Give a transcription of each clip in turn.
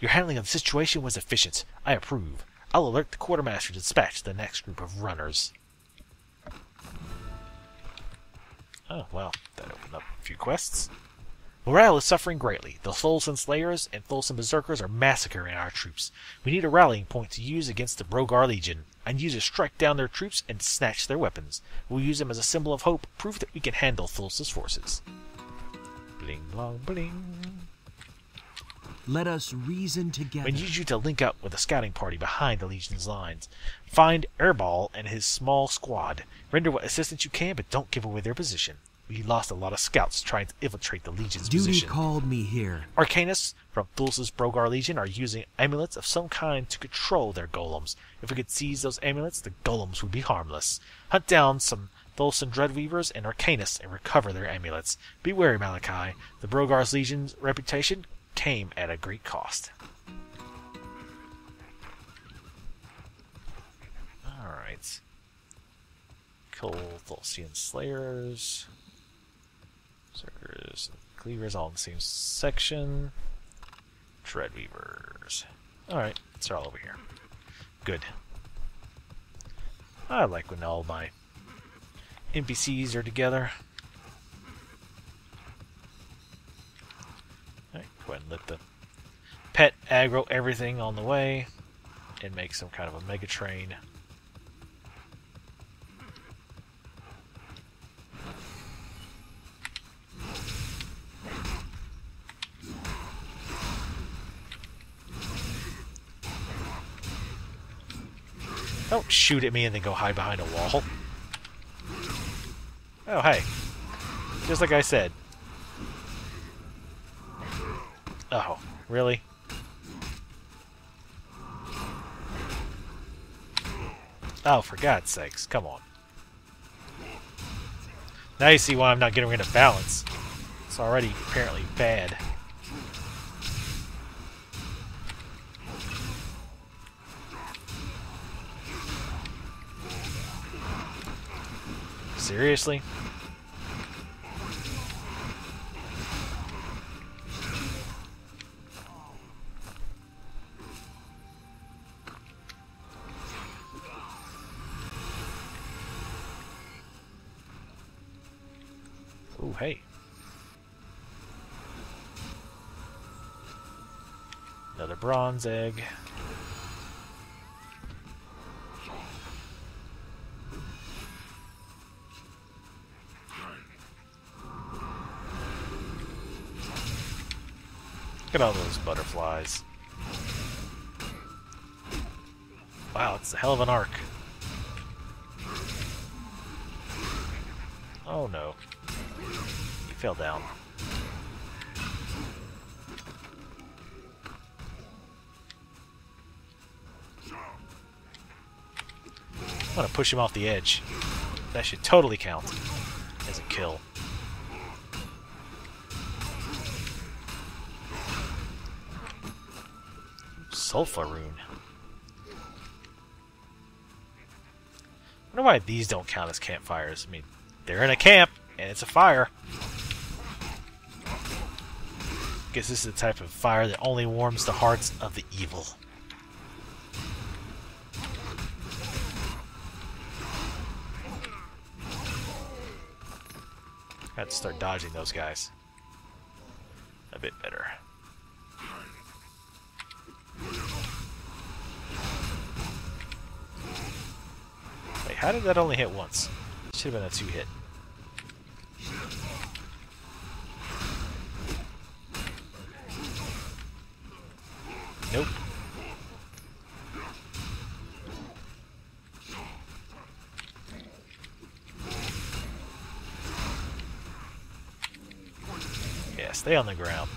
Your handling of the situation was efficient. I approve. I'll alert the quartermaster to dispatch the next group of runners. Oh, well, that opened up a few quests. Morale is suffering greatly. The Thulsan Slayers and Thulsan Berserkers are massacring our troops. We need a rallying point to use against the Brogar Legion. I need you to strike down their troops and snatch their weapons. We'll use them as a symbol of hope, proof that we can handle Thulsa's forces. Bling, blong, bling. Let us reason together. We need you to link up with the scouting party behind the Legion's lines. Find Airball and his small squad. Render what assistance you can, but don't give away their position. We lost a lot of scouts trying to infiltrate the Legion's position. Duty called me here. Arcanists from Thulsa's Brogar Legion are using amulets of some kind to control their golems. If we could seize those amulets, the golems would be harmless. Hunt down some Thulsan Dreadweavers and Arcanists and recover their amulets. Be wary, Malachi. The Brogar's Legion's reputation came at a great cost. Alright. Kill Thulsian Slayers. Berserkers and Cleavers all in the same section. Dreadweavers. Alright, they're all over here. Good. I like when all my NPCs are together. Alright, go ahead and let the pet aggro everything on the way and make some kind of a mega train. Don't shoot at me and then go hide behind a wall. Oh, hey. Just like I said. Oh, really? Oh, for God's sakes, come on. Now you see why I'm not getting rid of balance. It's already apparently bad. Seriously? Ooh, hey. Another bronze egg. Look at all those butterflies. Wow, it's a hell of an arc. Oh no. He fell down. I'm gonna push him off the edge. That should totally count as a kill. Sulfur rune. I wonder why these don't count as campfires. I mean, they're in a camp, and it's a fire. Guess this is the type of fire that only warms the hearts of the evil. I had to start dodging those guys a bit better. Wait, how did that only hit once? Should have been a 2-hit. Nope. Yeah, stay on the ground.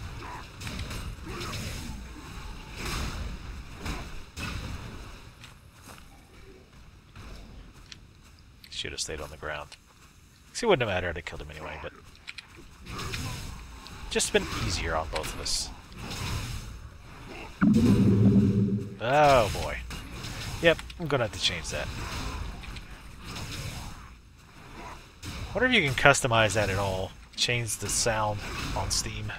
Should have stayed on the ground. See, it wouldn't have mattered. I killed him anyway, but just been easier on both of us. Oh boy. Yep, I'm gonna have to change that. Wonder if you can customize that at all. Change the sound on Steam.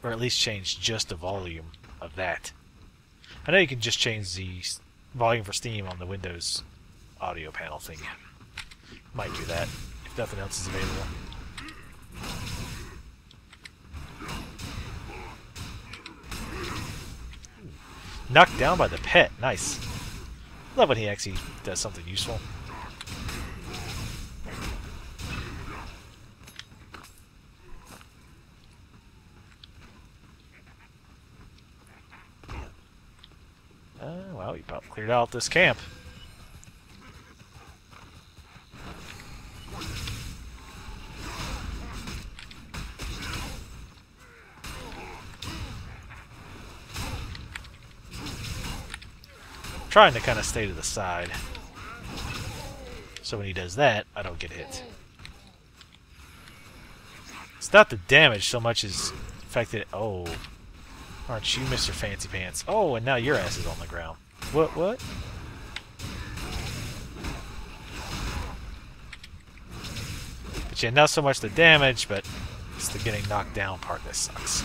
Or at least change just the volume of that. I know you can just change the volume for Steam on the Windows audio panel thing. Might do that if nothing else is available. Knocked down by the pet. Nice. Love when he actually does something useful. Well, you probably cleared out this camp. Trying to kind of stay to the side, so when he does that, I don't get hit. It's not the damage so much as the fact that, oh, aren't you Mr. Fancy Pants? Oh, and now your ass is on the ground. What? But yeah, not so much the damage, but it's the getting knocked down part that sucks.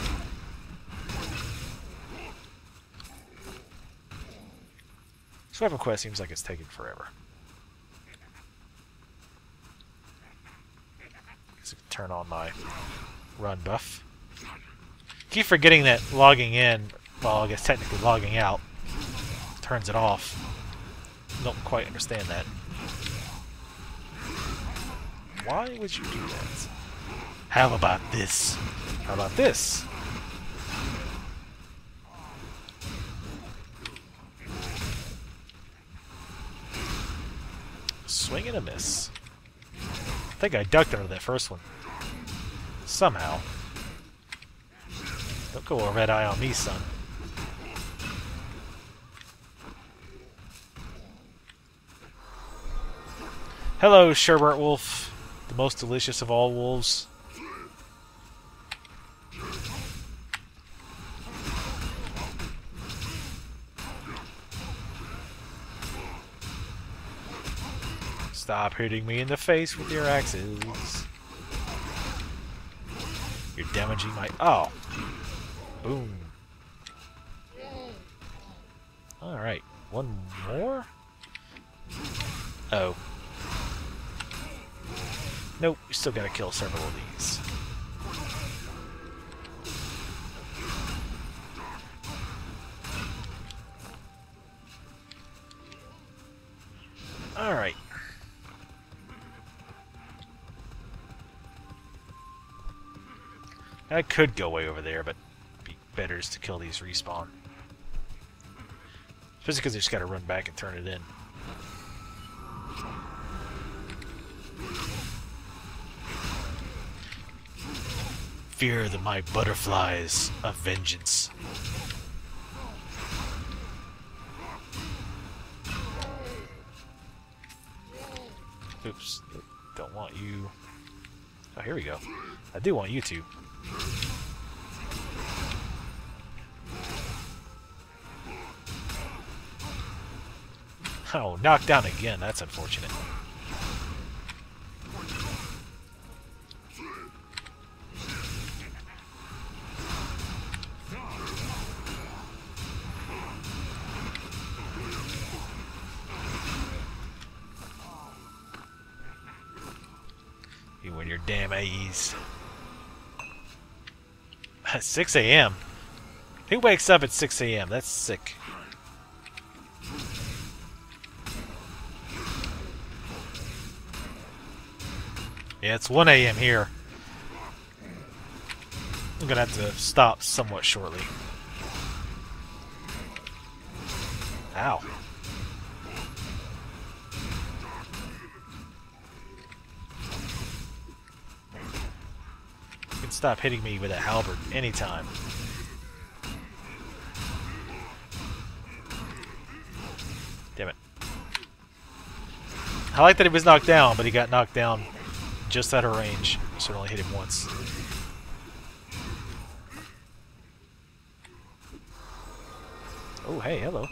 This weapon quest seems like it's taking forever. Guess I can turn on my run buff. Keep forgetting that logging in, well, I guess technically logging out, turns it off. Don't quite understand that. Why would you do that? How about this? How about this? Swing and a miss. I think I ducked under that first one. Somehow. Don't go a red eye on me, son. Hello, Sherbert Wolf, the most delicious of all wolves. Stop hitting me in the face with your axes. You're damaging my... Oh! Boom. Alright, one more? Oh. Nope, we still gotta kill several of these. Alright. I could go way over there, but it'd be better is to kill these respawn. Especially because they just gotta run back and turn it in. Fear my butterflies of vengeance. Oops, don't want you. Oh, here we go. I do want you to. Oh, knocked down again. That's unfortunate. You and your damn AEs. 6 a.m. Who wakes up at 6 a.m.? That's sick. Yeah, it's 1 a.m. here. I'm gonna have to stop somewhat shortly. Ow. You can stop hitting me with a halberd anytime. Damn it. I like that he was knocked down, but he got knocked down just out of range, so it only hit him once. Oh, hey, hello.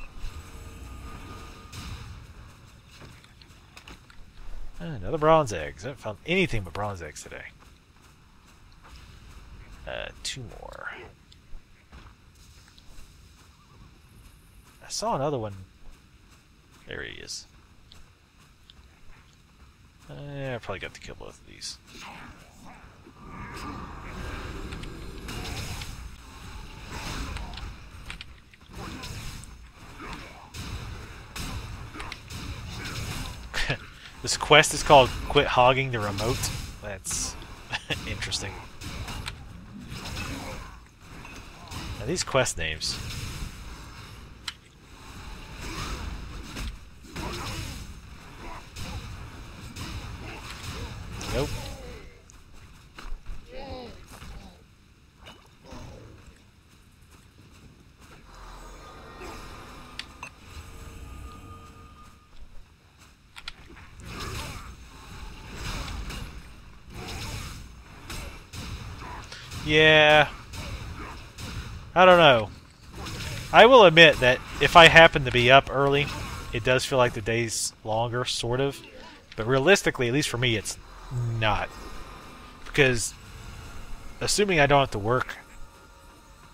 Another bronze eggs. I haven't found anything but bronze eggs today. 2 more. I saw another one. There he is. I probably got to kill both of these. This quest is called Quit Hogging the Remote. That's interesting. Now these quest names. Nope. Yeah. I don't know. I will admit that if I happen to be up early, it does feel like the day's longer, sort of. But realistically, at least for me, it's not. Because, assuming I don't have to work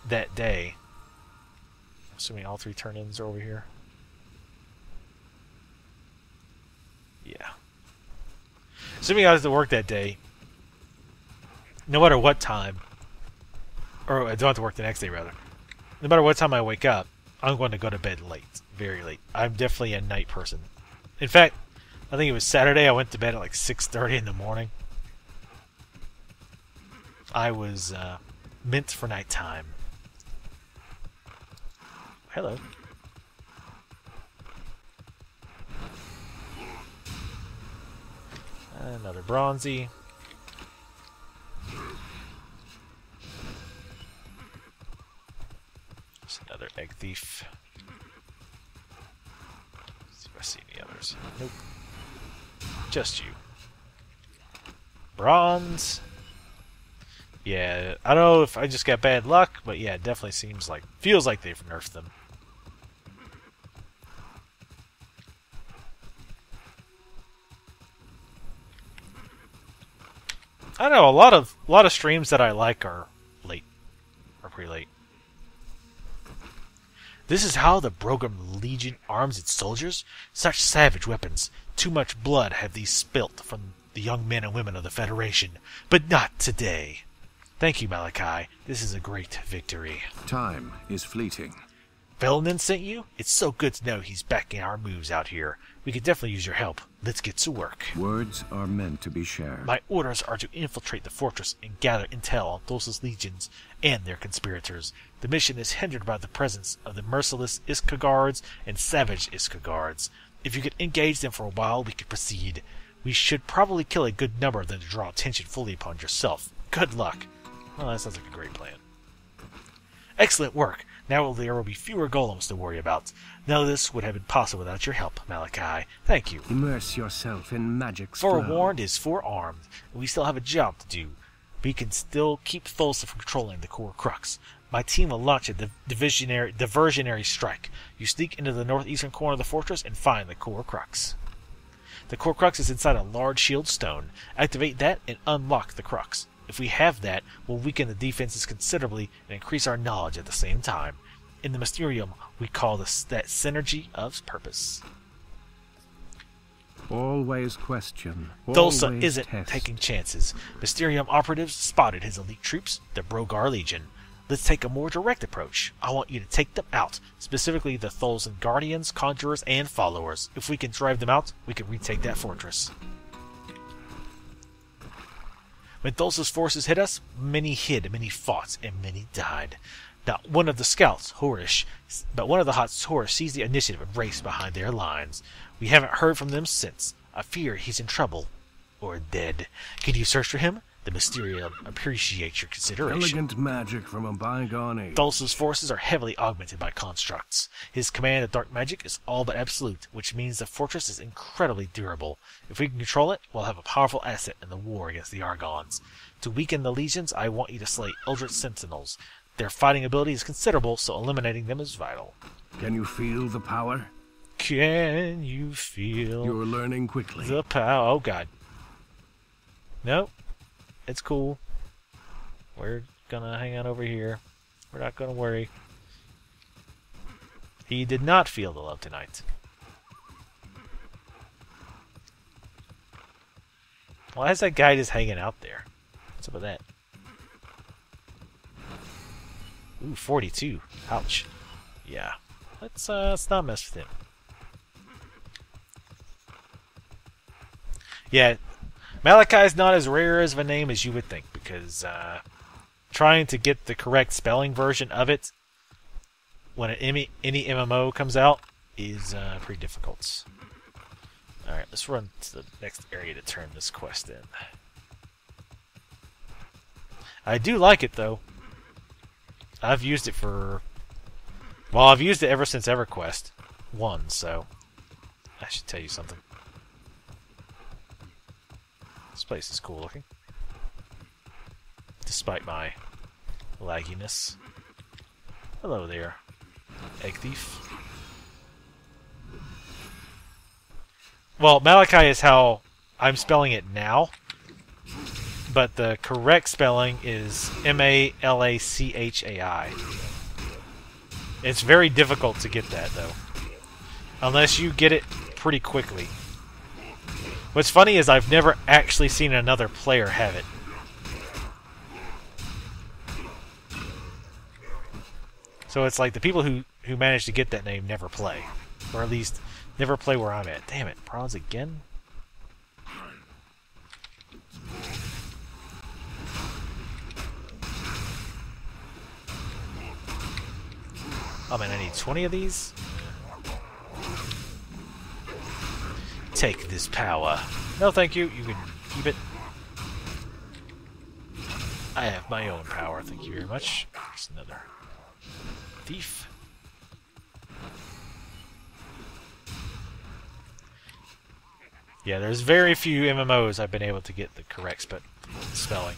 that day, assuming all 3 turn-ins are over here. Yeah. Assuming I have to work that day, no matter what time, or I don't have to work the next day, rather. No matter what time I wake up, I'm going to go to bed late. Very late. I'm definitely a night person. In fact, I think it was Saturday, I went to bed at like 6:30 in the morning. I was meant for nighttime. Hello. Another bronzy. Another egg thief. Let's see if I see any others. Nope. Just you. Bronze. Yeah, I don't know if I just got bad luck, but yeah, it definitely feels like they've nerfed them. I don't know, a lot of streams that I like are late. Or pretty late. This is how the Brogam Legion arms its soldiers? Such savage weapons. Too much blood have these spilt from the young men and women of the Federation. But not today. Thank you, Malachi. This is a great victory. Time is fleeting. Velanin sent you? It's so good to know he's backing our moves out here. We could definitely use your help. Let's get to work. Words are meant to be shared. My orders are to infiltrate the fortress and gather intel on Thulsa's legions and their conspirators. The mission is hindered by the presence of the merciless Iska guards and savage Iska guards. If you could engage them for a while, we could proceed. We should probably kill a good number of them to draw attention fully upon yourself. Good luck. Well, that sounds like a great plan. Excellent work. Now there will be fewer golems to worry about. None of this would have been possible without your help, Malachi. Thank you. Immerse yourself in magic's flow. Forewarned is forearmed. We still have a job to do. We can still keep Thulsa from controlling the core crux. My team will launch a diversionary strike. You sneak into the northeastern corner of the fortress and find the core crux. The core crux is inside a large shield stone. Activate that and unlock the crux. If we have that, we'll weaken the defenses considerably and increase our knowledge at the same time. In the Mysterium, we call this that synergy of purpose. Always question. Thulsa Always isn't test. taking chances. Mysterium operatives spotted his elite troops, the Brogar Legion. Let's take a more direct approach. I want you to take them out, specifically the Thulsan Guardians, Conjurers, and Followers. If we can drive them out, we can retake that fortress. When Thulsa's forces hit us, many hid, many fought, and many died. Not one of the scouts, Horish, but one of the Horish seized the initiative and raced behind their lines. We haven't heard from them since. I fear he's in trouble. Or dead. Can you search for him? The Mysterium appreciates your consideration. Elegant magic from a bygone age. Thulsa's forces are heavily augmented by constructs. His command of dark magic is all but absolute, which means the fortress is incredibly durable. If we can control it, we'll have a powerful asset in the war against the Argons. To weaken the legions, I want you to slay Eldritch Sentinels. Their fighting ability is considerable, so eliminating them is vital. Can you feel the power? Can you feel You're learning quickly. the power? Oh, God. Nope. It's cool. We're gonna hang out over here. We're not gonna worry. He did not feel the love tonight. Why is that guy just hanging out there? What's up with that? Ooh, 42. Ouch. Yeah. Let's not mess with him. Yeah, Malachi's not as rare as of a name as you would think, because trying to get the correct spelling version of it when any MMO comes out is pretty difficult. Alright, let's run to the next area to turn this quest in. I do like it, though. I've used it for... Well, I've used it ever since EverQuest 1, so... I should tell you something. This place is cool looking. Despite my lagginess. Hello there, egg thief. Well, Malachi is how I'm spelling it now, but the correct spelling is M-A-L-A-C-H-A-I. It's very difficult to get that, though, unless you get it pretty quickly. What's funny is I've never actually seen another player have it. So it's like the people who manage to get that name never play. Or at least never play where I'm at. Damn it, bronze again? Oh man, I need 20 of these? Take this power. No, thank you. You can keep it. I have my own power. Thank you very much. There's another thief. Yeah, there's very few MMOs I've been able to get the correct spelling.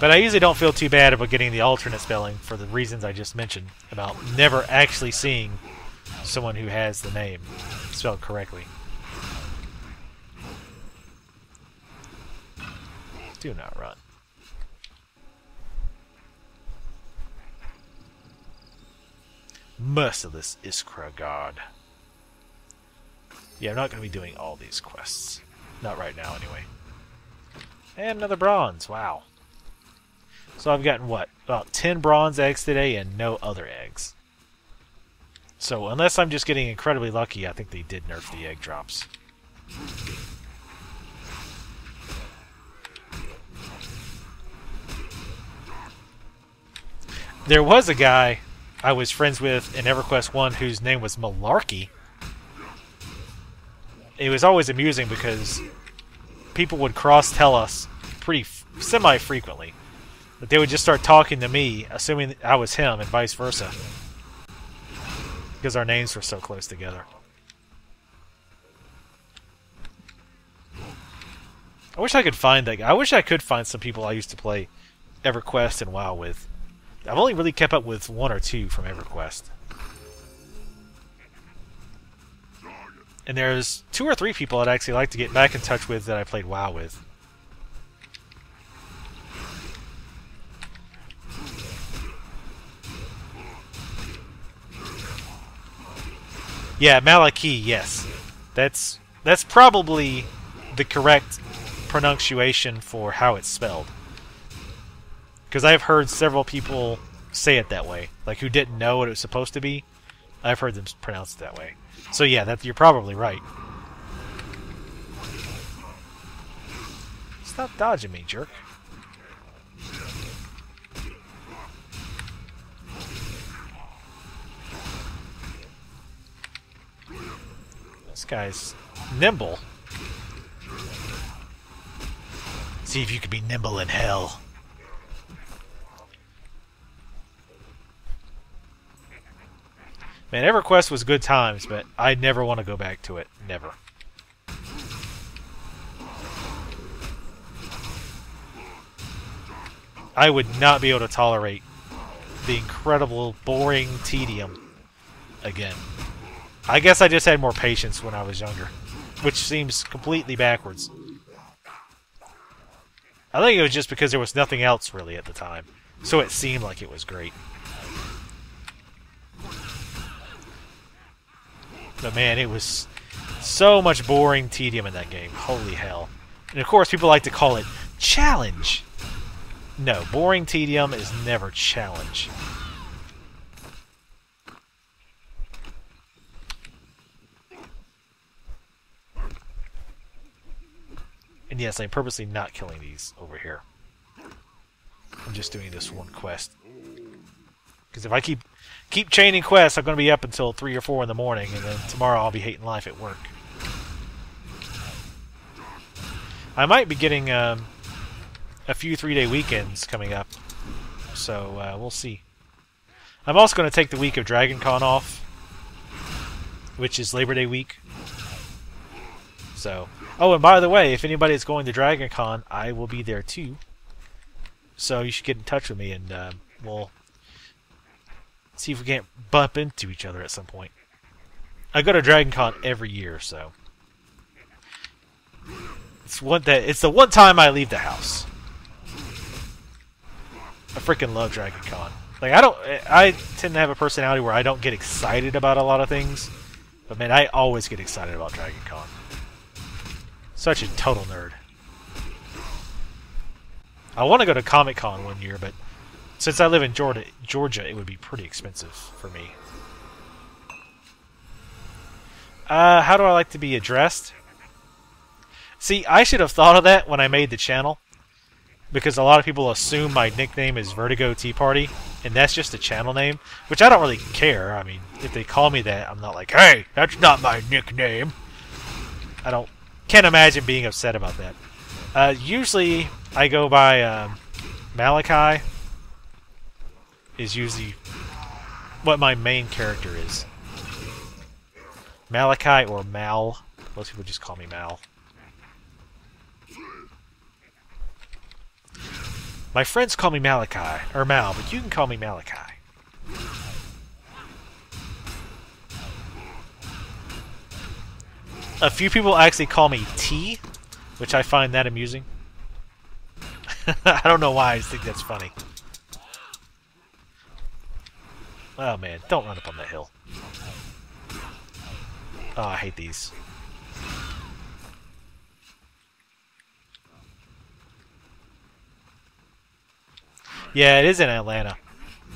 But I usually don't feel too bad about getting the alternate spelling for the reasons I just mentioned, about never actually seeing someone who has the name spelled correctly. Do not run. Merciless Iskra God. Yeah, I'm not going to be doing all these quests. Not right now, anyway. And another bronze. Wow. So I've gotten, what, about 10 bronze eggs today and no other eggs. So unless I'm just getting incredibly lucky, I think they did nerf the egg drops. There was a guy I was friends with in EverQuest 1 whose name was Malarkey. It was always amusing because people would cross-tell us pretty semi-frequently. But they would just start talking to me, assuming I was him, and vice versa. Because our names were so close together. I wish I could find that guy. I wish I could find some people I used to play EverQuest and WoW with. I've only really kept up with 1 or 2 from EverQuest. And there's 2 or 3 people I'd actually like to get back in touch with that I played WoW with. Yeah, Malachi, yes. That's probably the correct pronunciation for how it's spelled. Because I've heard several people say it that way. Like, who didn't know what it was supposed to be. I've heard them pronounce it that way. So yeah, you're probably right. Stop dodging me, jerk. This guy's nimble. See if you can be nimble in hell. Man, EverQuest was good times, but I never want to go back to it. Never. I would not be able to tolerate the incredible, boring tedium again. I guess I just had more patience when I was younger, which seems completely backwards. I think it was just because there was nothing else really at the time, so it seemed like it was great. But man, it was so much boring tedium in that game. Holy hell. And of course, people like to call it challenge. No, boring tedium is never challenge. And yes, I'm purposely not killing these over here. I'm just doing this one quest. Because if I keep chaining quests, I'm going to be up until 3 or 4 in the morning, and then tomorrow I'll be hating life at work. I might be getting a few 3-day weekends coming up, so we'll see. I'm also going to take the week of Dragon Con off, which is Labor Day week. So, oh, and by the way, if anybody is going to Dragon Con, I will be there too. So you should get in touch with me, and we'll see if we can't bump into each other at some point. I go to Dragon Con every year, so it's the one time I leave the house. I freaking love Dragon Con. Like I tend to have a personality where I don't get excited about a lot of things, but man, I always get excited about Dragon Con. Such a total nerd. I want to go to Comic Con one year, but since I live in Georgia, it would be pretty expensive for me. How do I like to be addressed? See, I should have thought of that when I made the channel, because a lot of people assume my nickname is Vertigo Tea Party, and that's just a channel name, which I don't really care. I mean, if they call me that, I'm not like, hey, that's not my nickname. Can't imagine being upset about that. Usually, I go by Malachi. Is usually what my main character is. Malachi or Mal. Most people just call me Mal. My friends call me Malachi, or Mal, but you can call me Malachi. A few people actually call me T, which I find that amusing. I don't know why, I just think that's funny. Oh man, don't run up on that hill. Oh, I hate these. Yeah, it is in Atlanta.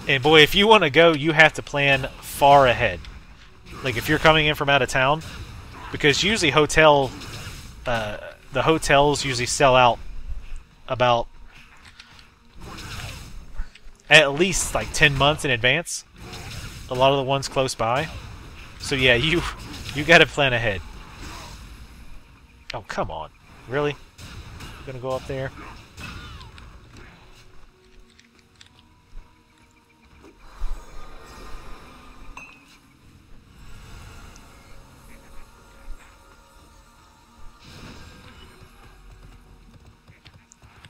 And boy, if you want to go, you have to plan far ahead. Like if you're coming in from out of town, because usually the hotels usually sell out about at least like 10 months in advance. A lot of the ones close by. So yeah, you got to plan ahead. Oh, come on. Really? You're going to go up there?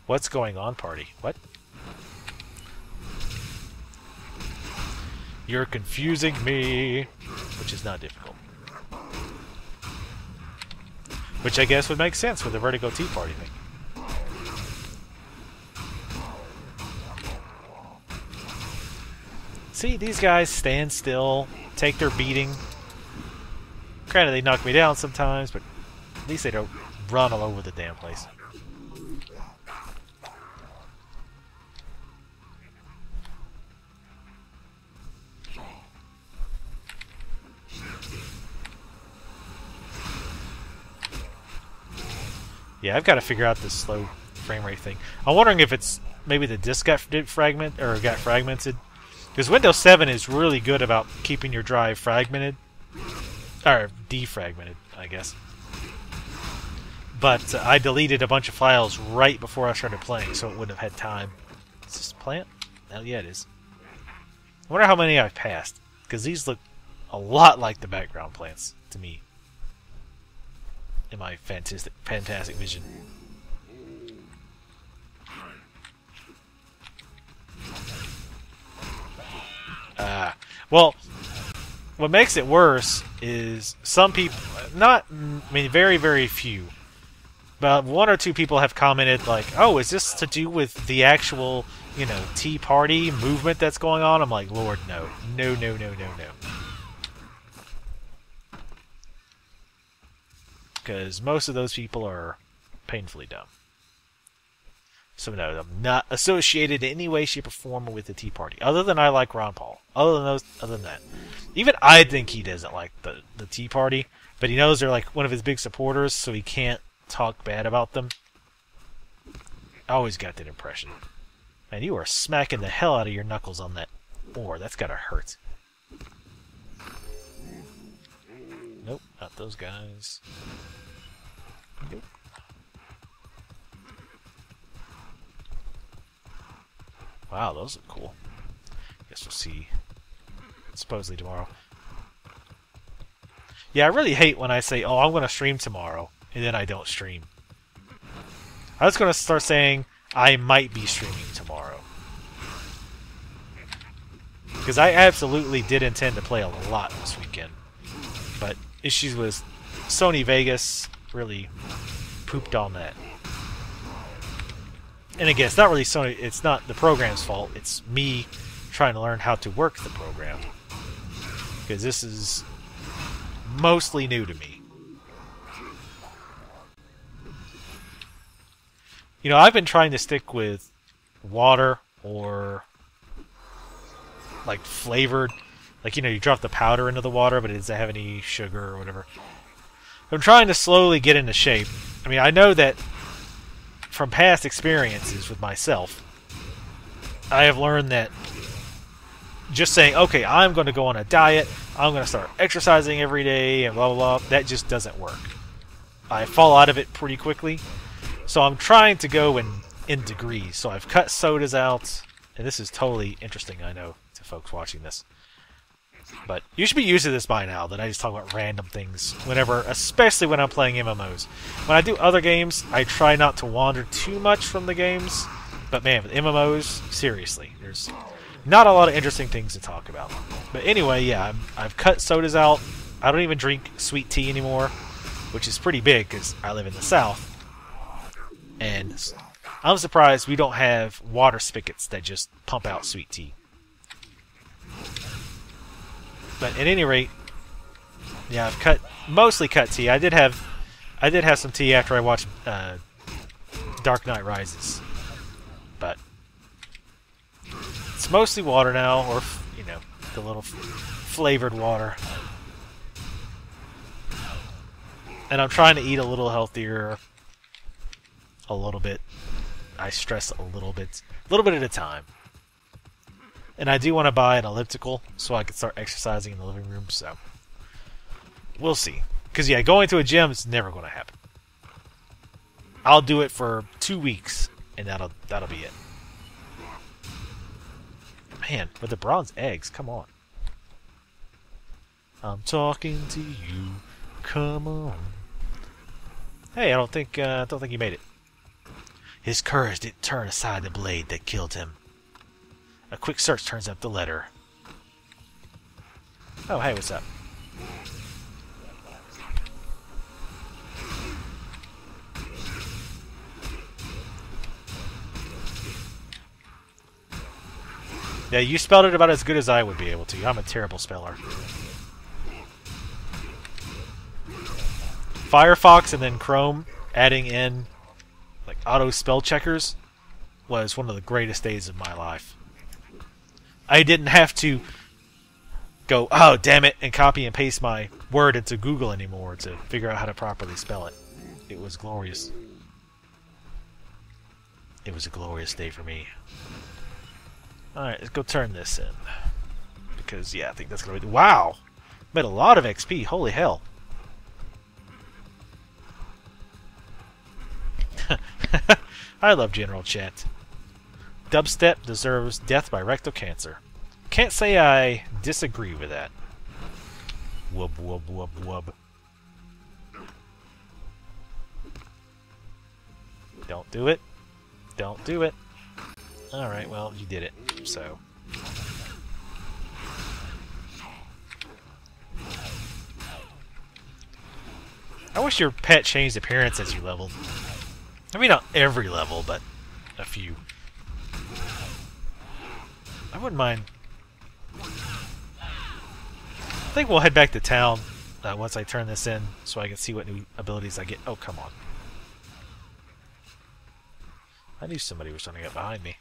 What's going on, party? What? You're confusing me, which is not difficult. Which I guess would make sense with the Vertigo Tea Party thing. See, these guys stand still, take their beating. Granted, they knock me down sometimes, but at least they don't run all over the damn place. Yeah, I've got to figure out this slow frame rate thing. I'm wondering if it's maybe the disk got fragmented. Because Windows 7 is really good about keeping your drive fragmented. Or defragmented, I guess. But I deleted a bunch of files right before I started playing, so it wouldn't have had time. Is this a plant? Hell yeah, it is. I wonder how many I've passed. Because these look a lot like the background plants to me. In my fantastic vision. Well, what makes it worse is some people, I mean, very, very few, But one or two people have commented like, "Oh, is this to do with the actual, you know, Tea Party movement that's going on?" I'm like, Lord, no, no, no, no, no, no. Because most of those people are painfully dumb. So no, I'm not associated in any way, shape, or form with the Tea Party. Other than I like Ron Paul. Other than that, even I think he doesn't like the Tea Party, but he knows they're like one of his big supporters, so he can't talk bad about them. I always got that impression. Man, you are smacking the hell out of your knuckles on that ore. That's gotta hurt. Nope, not those guys. Nope. Wow, those look cool. Guess we'll see. Supposedly tomorrow. Yeah, I really hate when I say, "Oh, I'm going to stream tomorrow," and then I don't stream. I was going to start saying, "I might be streaming tomorrow." Because I absolutely did intend to play a lot this weekend. But issues with Sony Vegas really pooped on that. And again, it's not really Sony, it's not the program's fault, it's me trying to learn how to work the program. Because this is mostly new to me. You know, I've been trying to stick with water or like flavored, like, you know, you drop the powder into the water but it doesn't have any sugar or whatever. I'm trying to slowly get into shape. I mean, I know that from past experiences with myself, I have learned that just saying, okay, I'm going to go on a diet, I'm going to start exercising every day, and blah, blah, blah, that just doesn't work. I fall out of it pretty quickly. So I'm trying to go in degrees. So I've cut sodas out, and this is totally interesting, I know, to folks watching this. But you should be used to this by now, that I just talk about random things whenever, especially when I'm playing MMOs. When I do other games, I try not to wander too much from the games. But man, with MMOs, seriously, there's not a lot of interesting things to talk about. But anyway, yeah, I've cut sodas out. I don't even drink sweet tea anymore, which is pretty big because I live in the South. And I'm surprised we don't have water spigots that just pump out sweet tea. But at any rate, yeah, I've mostly cut tea. I did have some tea after I watched Dark Knight Rises, but it's mostly water now, or you know, the little flavored water. And I'm trying to eat a little healthier, a little bit. I stress a little bit at a time. And I do want to buy an elliptical so I can start exercising in the living room, so we'll see. Because, yeah, going to a gym is never going to happen. I'll do it for 2 weeks, and that'll be it. Man, with the bronze eggs, come on. I'm talking to you, come on. Hey, I don't think you made it. His courage didn't turn aside the blade that killed him. A quick search turns up the letter. Oh, hey, what's up? Yeah, you spelled it about as good as I would be able to. I'm a terrible speller. Firefox and then Chrome adding in like auto spell checkers was one of the greatest days of my life. I didn't have to go, oh, damn it, and copy and paste my word into Google anymore to figure out how to properly spell it. It was glorious. It was a glorious day for me. Alright, let's go turn this in. Because, yeah, I think that's going to be... Wow! Made a lot of XP, holy hell. I love general chat. Dubstep deserves death by rectal cancer. Can't say I disagree with that. Wub wub wub wub. Don't do it. Don't do it. Alright, well, you did it, so... I wish your pet changed appearance as you leveled. I mean, not every level, but a few. I wouldn't mind. I think we'll head back to town once I turn this in, so I can see what new abilities I get. Oh, come on. I knew somebody was running up behind me.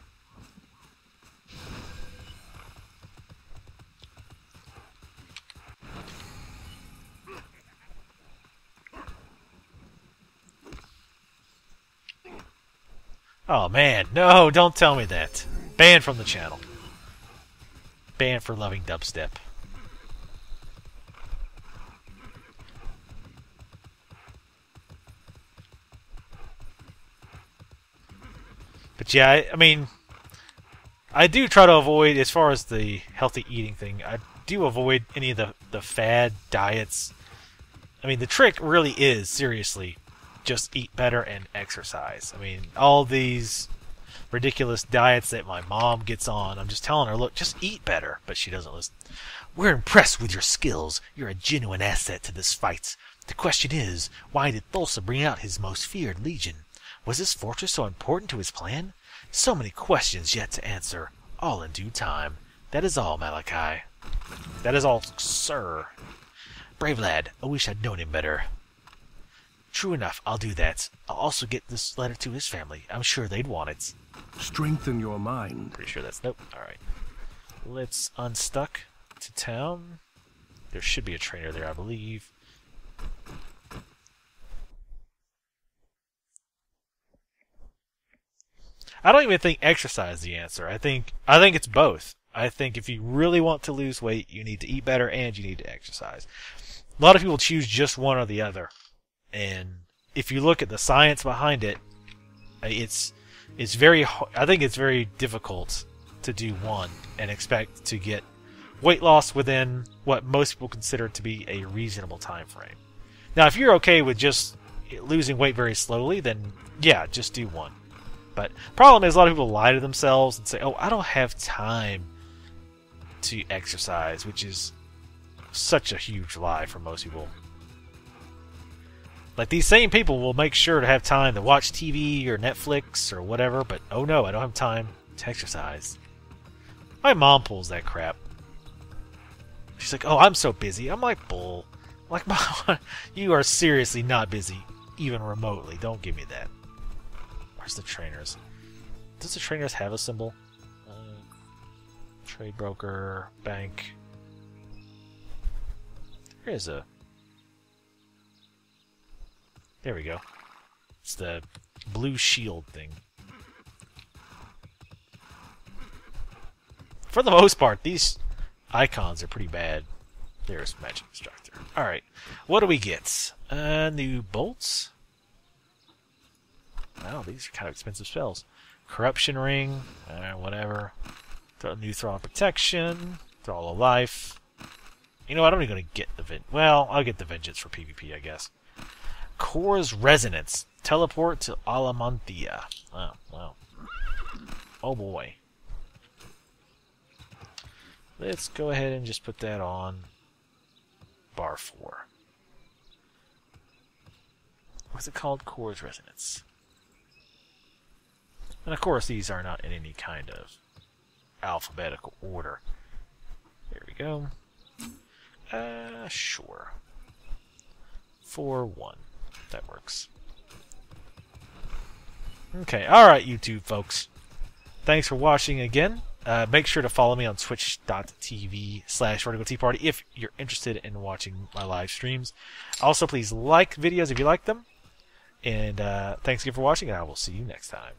Oh man, no, don't tell me that. Banned from the channel. Banned for loving dubstep. But yeah, I mean, I do try to avoid, as far as the healthy eating thing, I do avoid any of the fad diets. I mean, the trick really is, seriously, just eat better and exercise. I mean, all these ridiculous diets that my mom gets on, I'm just telling her, look, just eat better. But she doesn't listen. We're impressed with your skills. You're a genuine asset to this fight. The question is, why did Thulsa bring out his most feared legion? Was this fortress so important to his plan? So many questions yet to answer, all in due time. That is all, Malachi. That is all, sir. Brave lad, I wish I'd known him better. True enough, I'll do that. I'll also get this letter to his family. I'm sure they'd want it. Strengthen your mind. Pretty sure that's... Nope. Alright. Let's unstuck to town. There should be a trainer there, I believe. I don't even think exercise is the answer. I think it's both. I think if you really want to lose weight, you need to eat better and you need to exercise. A lot of people choose just one or the other. And if you look at the science behind it, it's very, I think it's very difficult to do one and expect to get weight loss within what most people consider to be a reasonable time frame. Now, if you're okay with just losing weight very slowly, then yeah, just do one. But problem is, a lot of people lie to themselves and say, oh, I don't have time to exercise, which is such a huge lie for most people. Like, these same people will make sure to have time to watch TV or Netflix or whatever, but oh no, I don't have time to exercise. My mom pulls that crap. She's like, oh, I'm so busy. I'm like, bull. I'm like, Mom, you are seriously not busy, even remotely. Don't give me that. Where's the trainers? Does the trainers have a symbol? Trade broker, bank. There is a... There we go. It's the blue shield thing. For the most part, these icons are pretty bad. There's Magic Instructor. Alright, what do we get? New bolts? Wow, these are kind of expensive spells. Corruption Ring, whatever. New Thrall of Protection, Thrall of Life. You know what, I'm only going to get the well, I'll get the Vengeance for PvP, I guess. Core's Resonance. Teleport to Alamanthia. Oh, wow. Oh boy. Let's go ahead and just put that on bar 4. What's it called? Core's Resonance. And of course, these are not in any kind of alphabetical order. There we go. Sure. 4-1. That works. Okay, alright, YouTube folks. Thanks for watching again. Make sure to follow me on twitch.tv/VerticalTeaParty if you're interested in watching my live streams. Also, please like videos if you like them. And thanks again for watching, and I will see you next time.